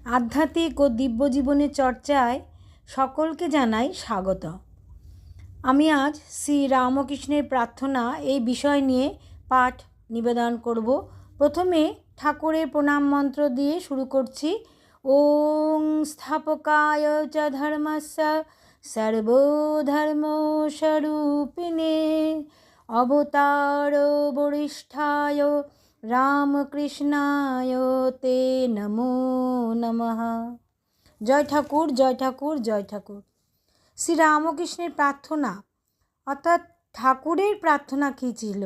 আধ্যাত্মিক ও দিব্য জীবনের চর্চায় সকলকে জানাই স্বাগত। আমি আজ শ্রী রামকৃষ্ণের প্রার্থনা এই বিষয় নিয়ে পাঠ নিবেদন করব। প্রথমে ঠাকুরের প্রণাম মন্ত্র দিয়ে শুরু করছি। ওং স্থাপকায় চ ধর্মস্য সর্বধর্মস্বরূপিণে অবতার বরিষ্ঠায় রামকৃষ্ণায় তে নমো নমঃ। জয় ঠাকুর, জয় ঠাকুর, জয় ঠাকুর। শ্রী রামকৃষ্ণের প্রার্থনা অর্থাৎ ঠাকুরের প্রার্থনা কী ছিল?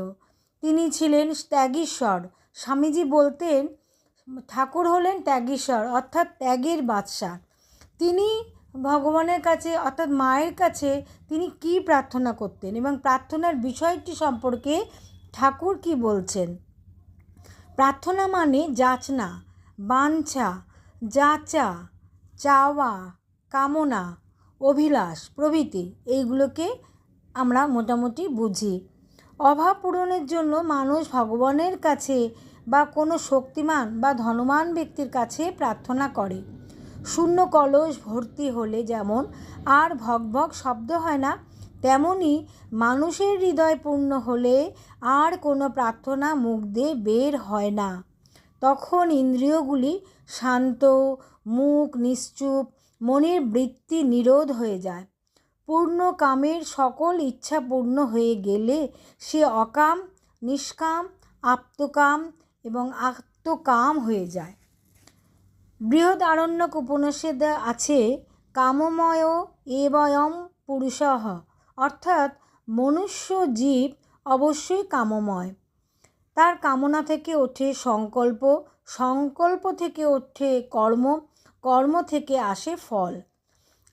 তিনি ছিলেন ত্যাগীশ্বর। স্বামীজি বলতেন ঠাকুর হলেন ত্যাগীশ্বর অর্থাৎ ত্যাগের বাদশাহ। তিনি ভগবানের কাছে অর্থাৎ মায়ের কাছে তিনি কি প্রার্থনা করতেন এবং প্রার্থনার বিষয়টি সম্পর্কে ঠাকুর কি বলছেন। প্রার্থনা মানে যাচনা, বাঞ্ছা, যাচা, চাওয়া, কামনা, অভিলাষ প্রভৃতি, এইগুলোকে আমরা মোটামুটি বুঝি। অভাব পূরণের জন্য মানুষ ভগবানের কাছে বা কোনো শক্তিমান বা ধনবান ব্যক্তির কাছে প্রার্থনা করে। শূন্য কলস ভর্তি হলে যেমন আর ভগভগ শব্দ হয় না, তেমনি মানুষের হৃদয় পূর্ণ হলে আর কোনো প্রার্থনা মুখ দিয়ে বের হয় না। তখন ইন্দ্রিয়গুলি শান্ত, মুখ নিশ্চুপ, মনের বৃত্তি নিরোধ হয়ে যায়। পূর্ণ কামের সকল ইচ্ছা পূর্ণ হয়ে গেলে সে অকাম, নিষ্কাম, আপ্তকাম এবং আত্মকাম হয়ে যায়। বৃহদারণ্যক উপনিষদে আছে কামময় এবয়ম পুরুষঃ, অর্থাৎ মনুষ্য জীব অবশ্যই কামময়। তার কামনা থেকে ওঠে সংকল্প, সংকল্প থেকে ওঠে কর্ম, কর্ম থেকে আসে ফল।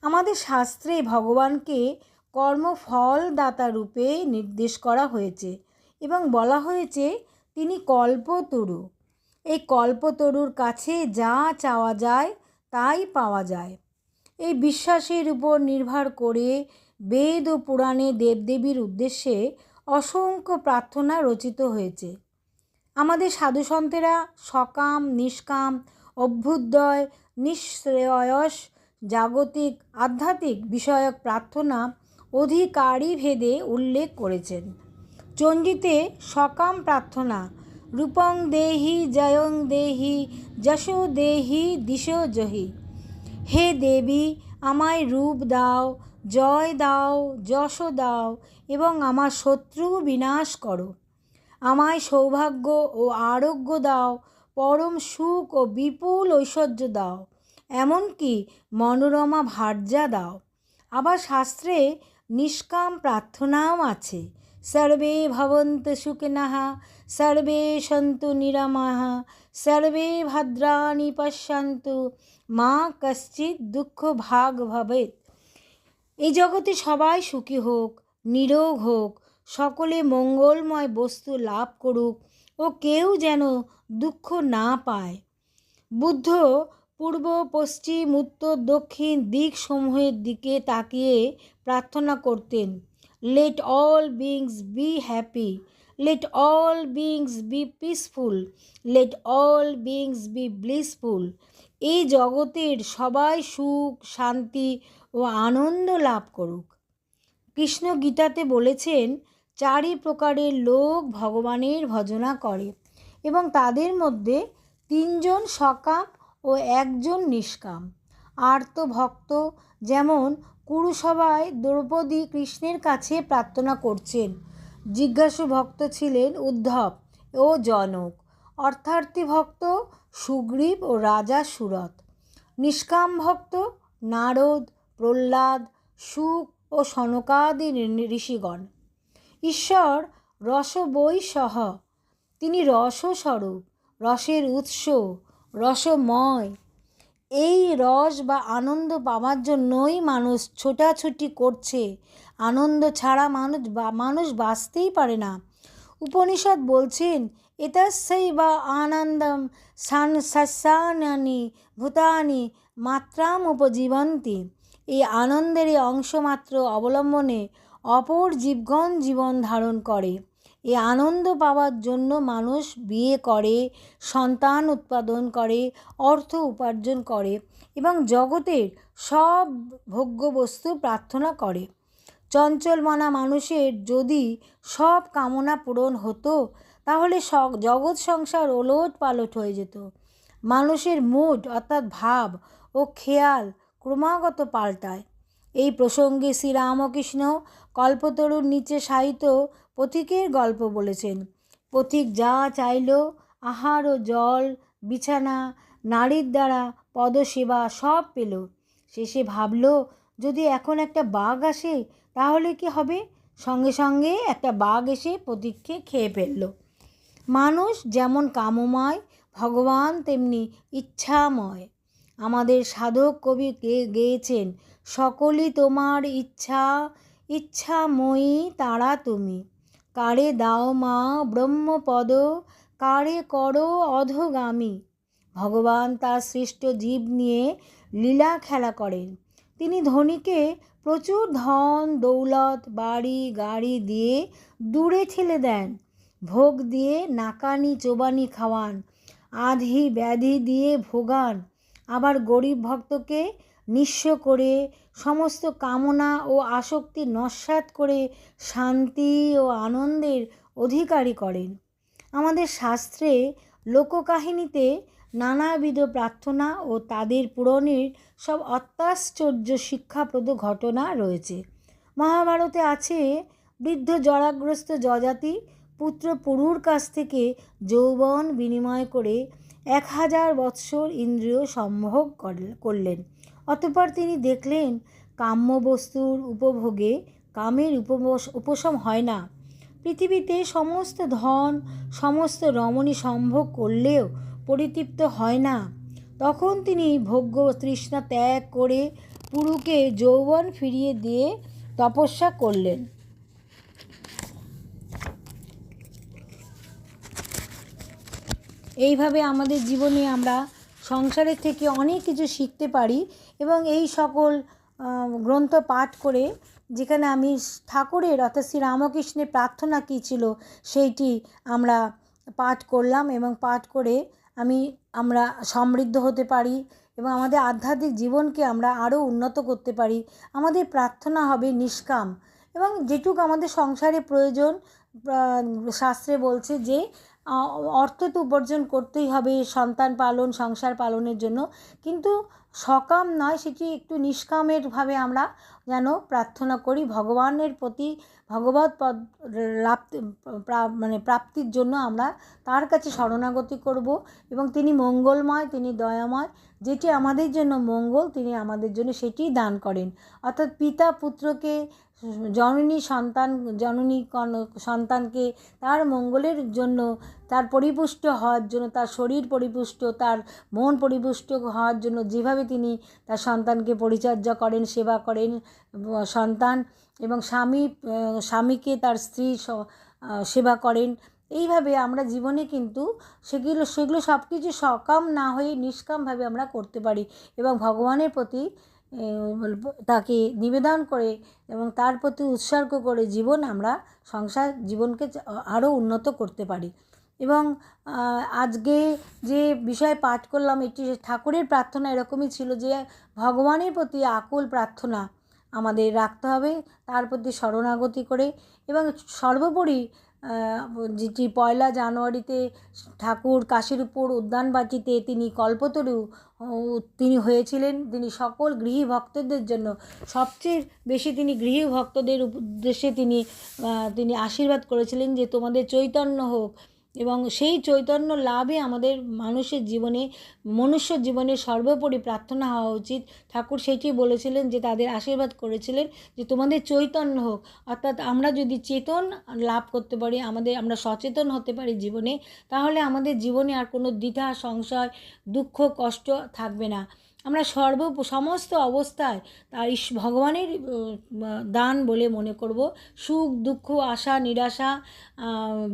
আমাদের শাস্ত্রে ভগবানকে কর্মফলদাতা রূপে নির্দেশ করা হয়েছে এবং বলা হয়েছে তিনি কল্পতরু। এই কল্পতরুর কাছে যা চাওয়া যায় তাই পাওয়া যায়। এই বিশ্বাসের উপর নির্ভর করে বেদ ও পুরাণে দেবদেবীর উদ্দেশ্যে অসংখ্য প্রার্থনা রচিত হয়েছে। আমাদের সাধুসন্তেরা সকাম, নিষ্কাম, অভ্যুদয়, নিঃশ্রেয়স, জাগতিক, আধ্যাত্মিক বিষয়ক প্রার্থনা অধিকারী ভেদে উল্লেখ করেছেন। চণ্ডীতে সকাম প্রার্থনা রূপং দেহি, জয়ং দেহি, যশো দেহি, দিশো জহি। হে দেবী, আমায় রূপ দাও, জয় দাও, যশ দাও এবং আমার শত্রু বিনাশ করো। আমায় সৌভাগ্য ও আরোগ্য দাও, পরম সুখ ও বিপুল ঐশ্বর্য দাও, এমনকি মনোরমা ভার্যা দাও। আবার শাস্ত্রে নিষ্কাম প্রার্থনাও আছে। সর্বে ভবন্তু সুখিনঃ, সর্বে সন্তু নিরাময়ঃ, সর্বে ভদ্রাণি পশ্যন্তু, মা কশ্চিৎ দুঃখ ভাগ ভবেৎ। এই জগতে সবাই সুখী হোক, নিরোগ হোক, সকলে মঙ্গলময় বস্তু লাভ করুক ও কেউ যেন দুঃখ না পায়। বুদ্ধ পূর্ব, পশ্চিম, উত্তর, দক্ষিণ দিকসমূহের দিকে তাকিয়ে প্রার্থনা করতেন, let all beings be happy, let all beings be peaceful, let all beings be blissful. এই জগতের সবাই সুখ, শান্তি ও আনন্দ লাভ করুক। কৃষ্ণ গীতাতে বলেছেন চারি প্রকারের লোক ভগবানের ভজনা করে এবং তাদের মধ্যে তিনজন সকাম ও একজন নিষ্কাম। আর্ত ভক্ত যেমন কুরুসভায় দ্রৌপদী কৃষ্ণের কাছে প্রার্থনা করছেন। জিজ্ঞাসু ভক্ত ছিলেন উদ্ধব ও জনক। অর্থার্থী ভক্ত সুগ্রীব ও রাজা সুরথ। নিষ্কাম ভক্ত নারদ, প্রহ্লাদ, শুক ও সনকাদি ঋষিগণ। ঈশ্বর রসবৈ সহ, তিনি রসস্বরূপ, রসের উৎস, রসময়। এই রস বা আনন্দ পাওয়ার জন্যই মানুষ ছোটাছুটি করছে। আনন্দ ছাড়া মানুষ বাঁচতেই পারে না। উপনিষদ বলছেন এতস্যৈ বা আনন্দম সস্যানি ভূতানি মাত্রাম উপজীবন্তি। এই আনন্দের অংশমাত্র অবলম্বনে অপর জীবগণ জীবন ধারণ করে। এই আনন্দ পাওয়ার জন্য মানুষ বিয়ে করে, সন্তান উৎপাদন করে, অর্থ উপার্জন করে এবং জগতের সব ভোগ্যবস্তু প্রার্থনা করে। চঞ্চল মনা মানুষের যদি সব কামনা পূরণ হতো তাহলে জগৎ সংসার ওলট পালট হয়ে যেত। মানুষের মুড অর্থাৎ ভাব ও খেয়াল ক্রমাগত পাল্টায়। এই প্রসঙ্গে শ্রীরামকৃষ্ণ কল্পতরুর নিচে শায়িত পথিকের গল্প বলেছেন। পথিক যা চাইল, আহার ও জল, বিছানা, নারীর দ্বারা পদসেবা সব পেল। শেষে ভাবল, যদি এখন একটা বাঘ আসে তাহলে কি হবে? সঙ্গে সঙ্গে একটা বাঘ এসে পথিককে খেয়ে ফেলল। মানুষ যেমন কামময়, ভগবান তেমনি ইচ্ছাময়। আমাদের সাধক কবি গেয়েছেন, সকলই তোমার ইচ্ছা, ইচ্ছাময়ী তারা তুমি। কারে দাও মা ব্রহ্মপদ, কারে করো অধগামী। ভগবান তার সৃষ্ট জীব নিয়ে লীলা খেলা করেন। তিনি ধনীকে প্রচুর ধন দৌলত, বাড়ি গাড়ি দিয়ে দূরে ঠেলে দেন, ভোগ দিয়ে নাকানি চোবানি খাওয়ান, আধি ব্যাধি দিয়ে ভোগান। আবার গরিব ভক্তকে নিঃস্ব করে সমস্ত কামনা ও আসক্তি নস্যাৎ করে শান্তি ও আনন্দের অধিকারী করেন। আমাদের শাস্ত্রে লোককাহিনীতে নানাবিধ প্রার্থনা ও তাদের পূরণের সব অত্যাশ্চর্য শিক্ষাপ্রদ ঘটনা রয়েছে। মহাভারতে আছে, বৃদ্ধ জরাগ্রস্ত যযাতি পুত্র পুরুর কাছ থেকে যৌবন বিনিময় করে 1000 বৎসর ইন্দ্রিয় সম্ভোগ করলেন। অতঃপর তিনি দেখলেন, কাম্য বস্তুর উপভোগে কামের উপশম হয় না। পৃথিবীতে সমস্ত ধন, সমস্ত রমণী সম্ভোগ করলেও পরিতৃপ্ত হয় না। তখন তিনি ভোগ্য তৃষ্ণা ত্যাগ করে পুরুকে যৌবন ফিরিয়ে দিয়ে তপস্যা করলেন। এইভাবে আমাদের জীবনে আমরা সংসারের থেকে অনেক কিছু শিখতে পারি এবং এই সকল গ্রন্থ পাঠ করে, যেখানে আমি ঠাকুরের অর্থাৎ শ্রী রামকৃষ্ণের প্রার্থনা কী ছিল সেইটি আমরা পাঠ করলাম এবং পাঠ করে আমরা সমৃদ্ধ হতে পারি এবং আমাদের আধ্যাত্মিক জীবনকে আমরা আরও উন্নত করতে পারি। আমাদের প্রার্থনা হবে নিষ্কাম এবং যেটুকু আমাদের সংসারে প্রয়োজন, শাস্ত্রে বলছে যে অর্থ তো উপার্জন করতেই হবে সন্তান পালন, সংসার পালনের জন্য, কিন্তু সকাম নয়, সেটি একটু নিষ্কামেরভাবে আমরা যেন প্রার্থনা করি ভগবানের প্রতি, ভগবৎ পদ প্রাপ্তির জন্য আমরা তার কাছে শরণাগতি করব এবং তিনি মঙ্গলময়, তিনি দয়াময়। যেটি আমাদের জন্য মঙ্গল তিনি আমাদের জন্য সেটিই দান করেন। অর্থাৎ পিতা পুত্রকে, জননী সন্তানকে তার মঙ্গলের জন্য, তার পরিপুষ্ট হওয়ার জন্য, তার শরীর পরিপুষ্ট, তার মন পরিপুষ্ট হওয়ার জন্য যেভাবে তিনি তার সন্তানকে পরিচর্যা করেন, সেবা করেন সন্তান, এবং স্বামীকে তার স্ত্রী সেবা করেন, এইভাবে আমরা জীবনে কিন্তু সেগুলো সব কিছু সকাম না হয়ে নিষ্কামভাবে আমরা করতে পারি এবং ভগবানের প্রতি তাকে নিবেদন করে এবং তার প্রতি উৎসর্গ করে আমরা সংসার জীবনকে আরও উন্নত করতে পারি। এবং আজকে যে বিষয় পাঠ করলাম, এটি ঠাকুরের প্রার্থনা এরকমই ছিল যে ভগবানের প্রতি আকুল প্রার্থনা আমাদের রাখতে হবে, তার প্রতি শরণাগতি করে। এবং সর্বোপরি যেটি 1 জানুয়ারিতে ঠাকুর কাশীরূপুর উদ্যানবাটিতে তিনি কল্পতরু তিনি হয়েছিলেন, তিনি সকল গৃহী ভক্তদের জন্য সবচেয়ে বেশি তিনি গৃহী ভক্তদের উদ্দেশ্যে তিনি আশীর্বাদ করেছিলেন যে তোমাদের চৈতন্য হোক, এবং সেই চৈতন্য লাভে আমাদের মনুষ্য জীবনে সর্বোপরি প্রার্থনা হওয়া উচিত। ঠাকুর সেটি বলেছিলেন যে তাদের আশীর্বাদ করেছিলেন যে তোমাদের চৈতন্য হোক, অর্থাৎ আমরা যদি চেতন লাভ করতে পারি, আমরা সচেতন হতে পারি জীবনে, তাহলে আমাদের জীবনে আর কোনো দ্বিধা সংশয় দুঃখ কষ্ট থাকবে না। আমরা সমস্ত অবস্থায় তার ভগবানের দান বলে মনে করব। সুখ দুঃখ আশা নিরাশা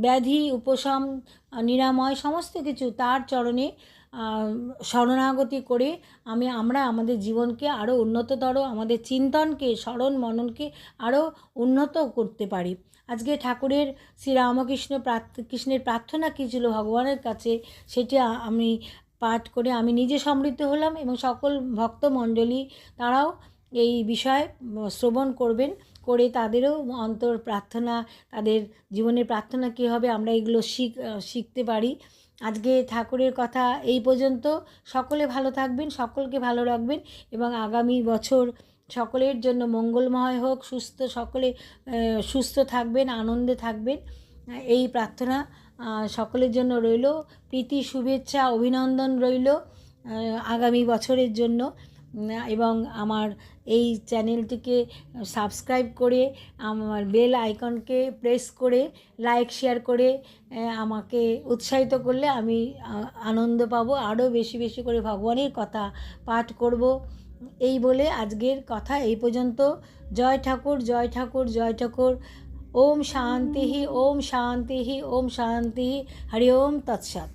ব্যাধি উপশম নিরাময় সমস্ত কিছু তার চরণে শরণাগতি করে আমরা আমাদের জীবনকে আরও উন্নততর, আমাদের চিন্তনকে, স্মরণ মননকে আরও উন্নত করতে পারি। আজকে ঠাকুরের শ্রীরামকৃষ্ণ কৃষ্ণের প্রার্থনা কী ছিল ভগবানের কাছে, সেটি আমি পাঠ করে আমি নিজে সমৃদ্ধ হলাম এবং সকল ভক্তমণ্ডলী তারাও এই বিষয়ে শ্রবণ করবেন, করে তাদেরও অন্তর প্রার্থনা, তাদের জীবনের প্রার্থনা কী হবে আমরা এগুলো শিখতে পারি। আজকে ঠাকুরের কথা এই পর্যন্ত। সকলে ভালো থাকবেন, সকলকে ভালো রাখবেন এবং আগামী বছর সকলের জন্য মঙ্গলময় হোক, সকলে সুস্থ থাকবেন, আনন্দে থাকবেন, এই প্রার্থনা সকলের জন্য রইল। প্রীতি, শুভেচ্ছা, অভিনন্দন রইল আগামী বছরের জন্য। এবং আমার এই চ্যানেলটিকে সাবস্ক্রাইব করে আমার বেল আইকনকে প্রেস করে লাইক শেয়ার করে আমাকে উৎসাহিত করলে আমি আনন্দ পাবো, আরও বেশি বেশি করে ভগবানের কথা পাঠ করব। এই বলে আজকের কথা এই পর্যন্ত। জয় ঠাকুর, জয় ঠাকুর, জয় ঠাকুর। ওম শান্তি, ওম শান্তি, ওম শান্তি। হরি ওম তৎসৎ।